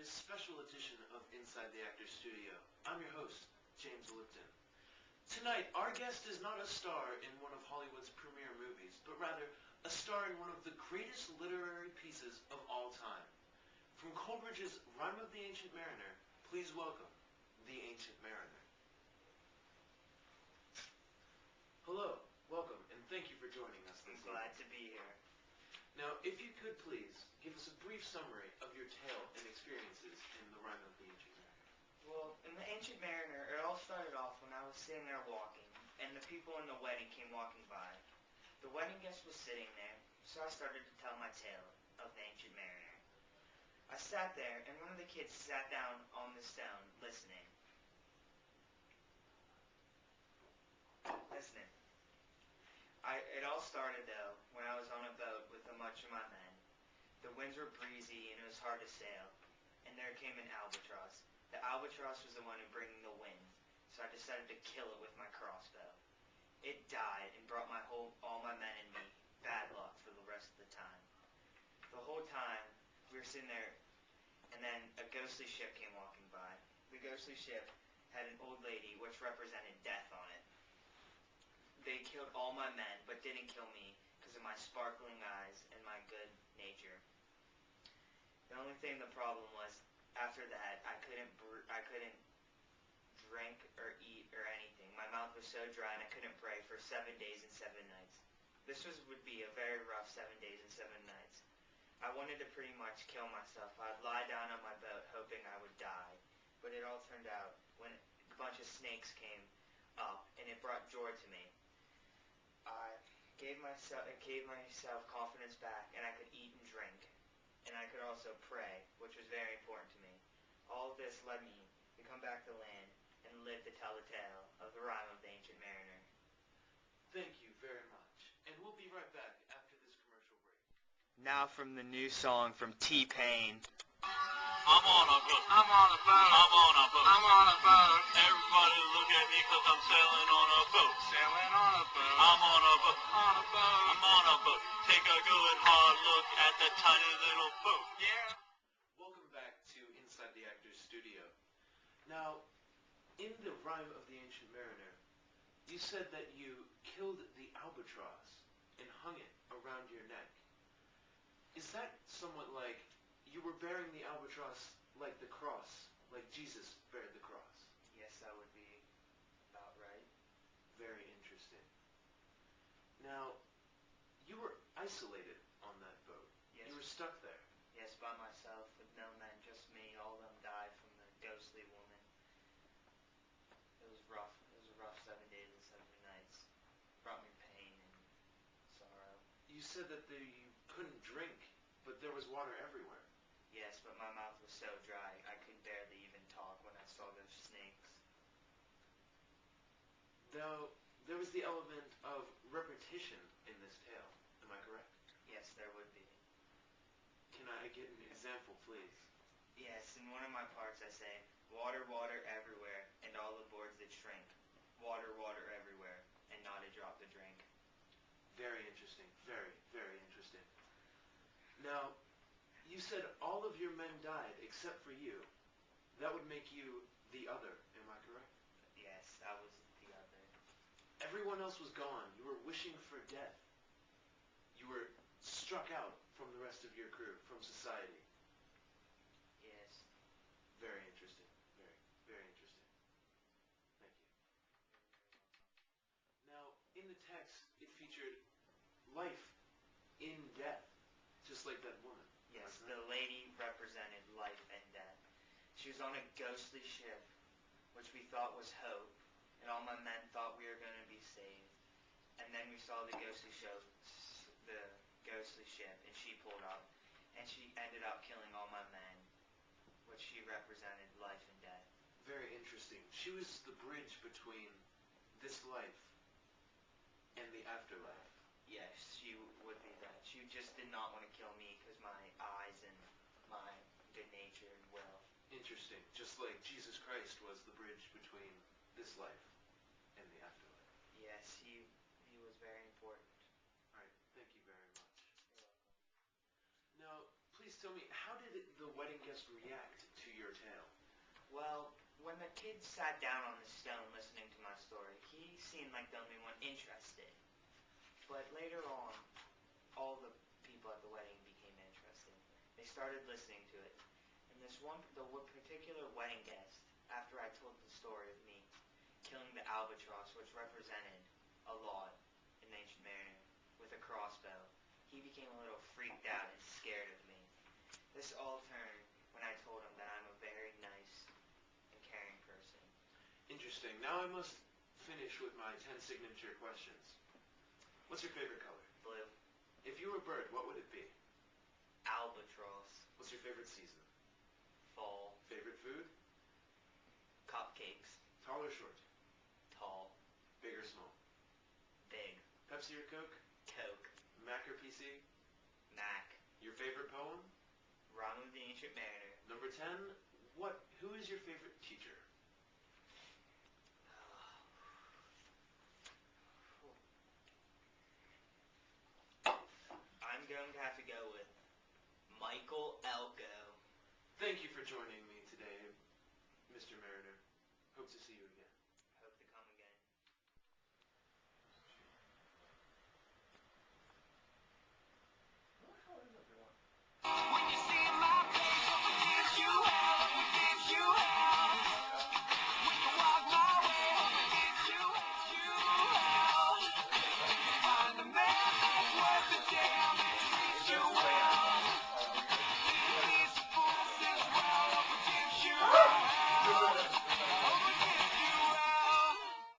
this special edition of Inside the Actors Studio. I'm your host, James Lipton. Tonight, our guest is not a star in one of Hollywood's premier movies, but rather a star in one of the greatest literary pieces of all time. From Coleridge's Rime of the Ancient Mariner, please welcome the Ancient Mariner. Hello, welcome, and thank you for joining us this evening. I'm glad to be here. Now, if you could please, give us a brief summary of your tale and experiences in the Rime of the Ancient Mariner. Well, in the Ancient Mariner, it all started off when I was sitting there walking, and the people in the wedding came walking by. The wedding guest was sitting there, so I started to tell my tale of the Ancient Mariner. I sat there, and one of the kids sat down on the stone, listening. It all started, though, when I was on a boat with a bunch of my men. The winds were breezy, and it was hard to sail, and there came an albatross. The albatross was the one who brought the wind, so I decided to kill it with my crossbow. It died and brought all my men and me bad luck for the rest of the time. The whole time, we were sitting there, and then a ghostly ship came walking by. The ghostly ship had an old lady, which represented death on it. They killed all my men, but didn't kill me because of my sparkling eyes and my good nature. The only thing the problem was, after that, I couldn't drink or eat or anything. My mouth was so dry and I couldn't pray for 7 days and 7 nights. This would be a very rough 7 days and 7 nights. I wanted to pretty much kill myself. I'd lie down on my boat hoping I would die. But it all turned out when a bunch of snakes came up and it brought joy to me. I gave myself confidence back, and I could eat and drink, and I could also pray, which was very important to me. All of this led me to come back to land and live to tell the tale of the Rime of the Ancient Mariner. Thank you very much, and we'll be right back after this commercial break. Now from the new song from T-Pain. I'm on a boat. I'm on a boat. I'm on a boat. I'm on a boat. Everybody look at me 'cause I'm sailing on a boat. Sailing on a boat. I'm on a boat. On a boat. I'm on a boat. Take a good hard look at the tiny little boat. Yeah. Welcome back to Inside the Actors Studio. Now, in the Rime of the Ancient Mariner, you said that you killed the albatross and hung it around your neck. Is that somewhat like you were bearing the albatross like the cross, like Jesus bared the cross? Yes, that would be about right. Very interesting. Now, you were isolated on that boat. Yes. You were stuck there. Yes, by myself, with no men, just me. All of them died from the ghostly woman. It was rough. It was a rough 7 days and 7 nights. Brought me pain and sorrow. You said that you couldn't drink, but there was water everywhere. Yes, but my mouth was so dry, I could barely even talk when I saw those snakes. Now, there was the element of repetition in this tale. Am I correct? Yes, there would be. Can I get an example, please? Yes, in one of my parts I say, water, water everywhere, and all the boards that shrink. Water, water everywhere, and not a drop to drink. Very interesting. Very, very interesting. Now, you said all of your men died except for you. That would make you the other. Am I correct? Yes, I was the other. Everyone else was gone. You were wishing for death. You were struck out from the rest of your crew, from society. Yes. Very interesting. Very, very interesting. Thank you. Now, in the text, it featured life in death, just like that woman. Yes, the lady represented life and death. She was on a ghostly ship, which we thought was hope, and all my men thought we were going to be saved. And then we saw the ghostly ship, and she pulled up, and she ended up killing all my men, which she represented life and death. Very interesting. She was the bridge between this life and the afterlife. Yes, she would be that. She just did not want to kill me because my eyes and my good nature and will. Interesting. Just like Jesus Christ was the bridge between this life and the afterlife. Yes, he was very important. All right. Thank you very much. You're welcome. Now, please tell me, how did the wedding guests react Well, when the kid sat down on the stone listening to my story, he seemed like the only one interested. But later on, all the people at the wedding became interested. They started listening to it. And the particular wedding guest, after I told the story of me killing the albatross, which represented a lot in the Ancient Mariner, with a crossbow, he became a little freaked out and scared of me. This all turned when I told him that I'm a very nice and caring person. Interesting. Now I must finish with my 10 signature questions. What's your favorite color? Blue. If you were a bird, what would it be? Albatross. What's your favorite season? Fall. Favorite food? Cupcakes. Tall or short? Tall. Big or small? Big. Pepsi or Coke? Coke. Mac or PC? Mac. Your favorite poem? Rhyme of the Ancient Mariner. Number 10, who is your favorite teacher? I'm going to have to go with Michael Elko. Thank you for joining me today, Mr. Mariner. Hope to see you again.